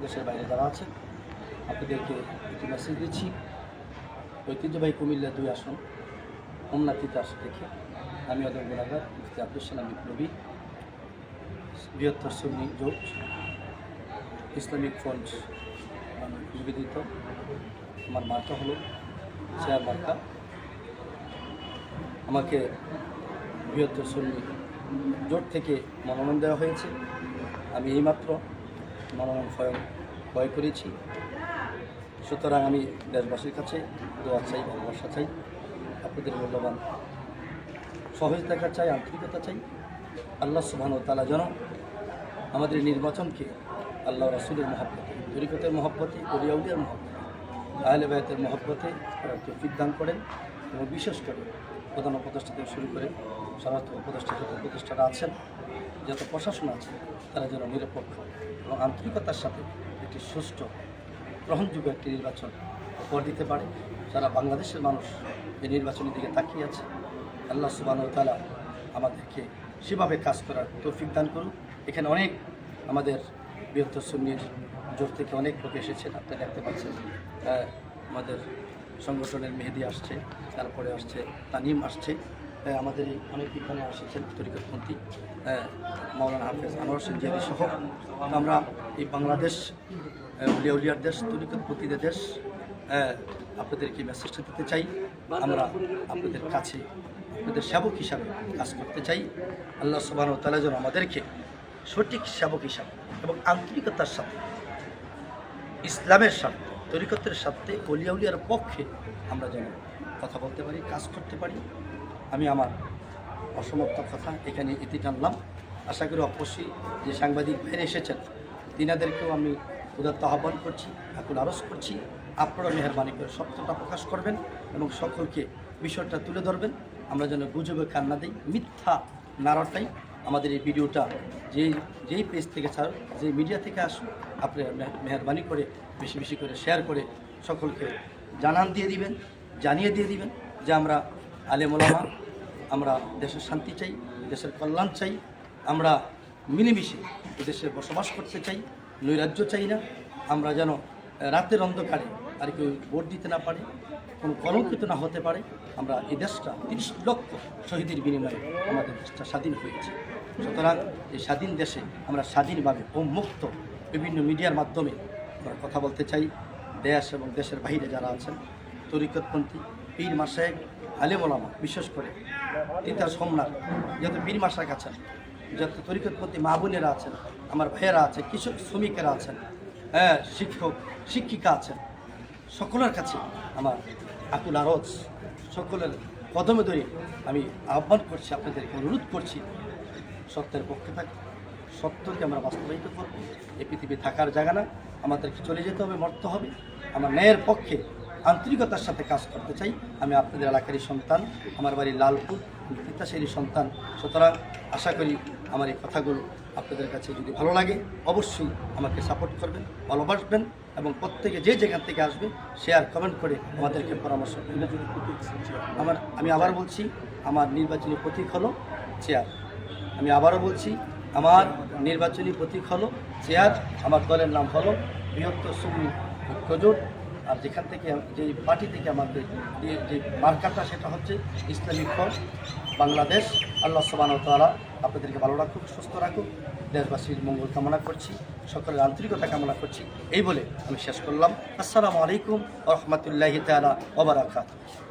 দেশের বাইরে যারা আছেন আপনাদেরকে একটি মেসেজ দিচ্ছি। ঐতিহ্যবাহী কুমিল্লা 2 আসন উন্নতিতে আসে দেখে আমি ওদের গুণাগার মুফতি আব্দুল সালাম বিপ্লবী বৃহত্তর সুন্নি জোট ইসলামিক ফ্রন্ট নিবেদিত। আমার মার্কা হলো চেয়ার মার্কা। আমাকে বৃহত্তর সুন্নি জোট থেকে মনোনয়ন দেওয়া হয়েছে। আমি এইমাত্র মনোনয়ন ক্রয় করেছি। সুতরাং আমি দেশবাসীর কাছে দোয়া চাই, ভালোবাসা চাই, আপনাদের মূল্যবান সহযোগিতা চাই, আন্তরিকতা চাই। আল্লাহ সুবহানাহু ওয়া তাআলা যেন আমাদের নির্বাচনকে আল্লাহ রাসূলের মহব্বতে, তরিকতের মহব্বতে, ওলিয়া উলিয়ার মহব্বতে, আহলে বায়তের মহব্বতে তৌফিক দান করেন এবং বিশেষ করে প্রধান উপদেষ্টা থেকে শুরু করে সমস্ত উপদেষ্টা যত উপদেষ্টারা আছেন, যত প্রশাসন আছে, তারা যেন নিরপেক্ষ এবং আন্তরিকতার সাথে একটি সুষ্ঠু গ্রহণযোগ্য একটি নির্বাচন উপহার দিতে পারে। সারা বাংলাদেশের মানুষ এই নির্বাচনের দিকে তাকিয়ে আছে। আল্লাহ সুবহানাহু ওয়া তাআলা আমাদেরকে সেভাবে কাজ করার তৌফিক দান করুন। এখানে অনেক আমাদের বৃহত্তর সুন্নির জোট থেকে অনেক লোক এসেছেন, আপনারা দেখতে পাচ্ছেন। আমাদের সংগঠনের মেহেদি আসছে, তারপরে আসছে তানিম আসছে, আমাদের এই অনেক এখানে এসেছেন তরিকতপন্থী মাওলানা হাফেজ আনোয়ার হোসেন জিয়াদি সহ। আমরা এই বাংলাদেশ উলিয়া উলিয়ার দেশ, তরিকতপন্থীদের দেশ, আপনাদেরকে মেসেজটা দিতে চাই। আমরা আপনাদের কাছে আপনাদের সেবক হিসাবে কাজ করতে চাই। আল্লাহ সুবহানাহু ওয়া তাআলা যেন আমাদেরকে সঠিক সেবক হিসাবে এবং আন্তরিকতার সাথে ইসলামের সাথে, তরিকতের সাথে, ওলিয়া উলিয়ার পক্ষে আমরা যেন কথা বলতে পারি, কাজ করতে পারি। আমি আমার অসমাপ্ত কথা এখানে ইতি টানলাম। আশা করি অবশ্যই যে সাংবাদিক বাইরে এসেছেন তিনাদেরকেও আমি উদাত্ত আহ্বান করছি, আকুল আরজ করছি, আপনারা মেহরবানি করে সত্যটা প্রকাশ করবেন এবং সকলকে বিষয়টা তুলে ধরবেন। আমরা যেন গুজবে কান না দিই, মিথ্যা নাড়াটাই আমাদের এই ভিডিওটা যেই পেজ থেকে ছাড়ুন, যেই মিডিয়া থেকে আসুন, আপনারা মেহরবানি করে বেশি বেশি করে শেয়ার করে সকলকে জানিয়ে দিয়ে দিবেন যে আমরা আলেম ওলামা, আমরা দেশের শান্তি চাই, দেশের কল্যাণ চাই, আমরা মিলেমিশে এদেশে বসবাস করতে চাই, নৈরাজ্য চাই না। আমরা যেন রাতের অন্ধকারে আর কেউ ভোট দিতে না পারে, কোনো কলঙ্কিত না হতে পারে। আমরা এই দেশটা 30 লক্ষ শহীদের বিনিময়ে আমাদের দেশটা স্বাধীন হয়েছে। সুতরাং এই স্বাধীন দেশে আমরা স্বাধীনভাবে ও মুক্ত বিভিন্ন মিডিয়ার মাধ্যমে আমরা কথা বলতে চাই। দেশ এবং দেশের বাইরে যারা আছেন তরিকতপন্থী পীর মাশায়েখ আলেম ওলামা, বিশেষ করে তিতাস হোমনার যত পীর মাশায়েখ আছেন, যত তরিকতপন্থী মা বোনেরা আছেন, আমার ভাইয়েরা আছে, কৃষক শ্রমিকেরা আছেন, শিক্ষক শিক্ষিকা আছেন, সকলের কাছে আমার আকুল আরজ, সকলের কদমে ধরে আমি আহ্বান করছি, আপনাদেরকে অনুরোধ করছি, সত্যের পক্ষে থাকি, সত্যকে আমরা বাস্তবায়িত করব। এই পৃথিবী থাকার জায়গা না, আমাদেরকে চলে যেতে হবে, মরতে হবে। আমার ন্যায়ের পক্ষে আন্তরিকতার সাথে কাজ করতে চাই। আমি আপনাদের এলাকারই সন্তান, আমার বাড়ি লালপুর, তিতাসেরই সন্তান। সুতরাং আশা করি আমার এই কথাগুলো আপনাদের কাছে যদি ভালো লাগে অবশ্যই আমাকে সাপোর্ট করবেন, ভালোবাসবেন এবং প্রত্যেকে যে যেখান থেকে আসবে শেয়ার কমেন্ট করে আমাদেরকে পরামর্শ দেবেন। আমি আবার বলছি, আমার নির্বাচনী প্রতীক হলো চেয়ার। আমি আবারও বলছি, আমার নির্বাচনী প্রতীক হলো চেয়ার। আমার দলের নাম হলো বৃহত্তর সুন্নি ঐক্যজোট। আর যেখান থেকে যে পার্টি থেকে আমাদের যে মার্কাটা সেটা হচ্ছে ইসলামিক ফ্রন্ট বাংলাদেশ। আল্লাহ সুবহানাহু ওয়া তাআলা আপনাদেরকে ভালো রাখুক, সুস্থ রাখুক। দেশবাসীর মঙ্গল কামনা করছি, সকলের আন্তরিকতা কামনা করছি। এই বলে আমি শেষ করলাম। আসসালামু আলাইকুম ওয়া রাহমাতুল্লাহি তাআলা ওয়া বারাকাতুহু।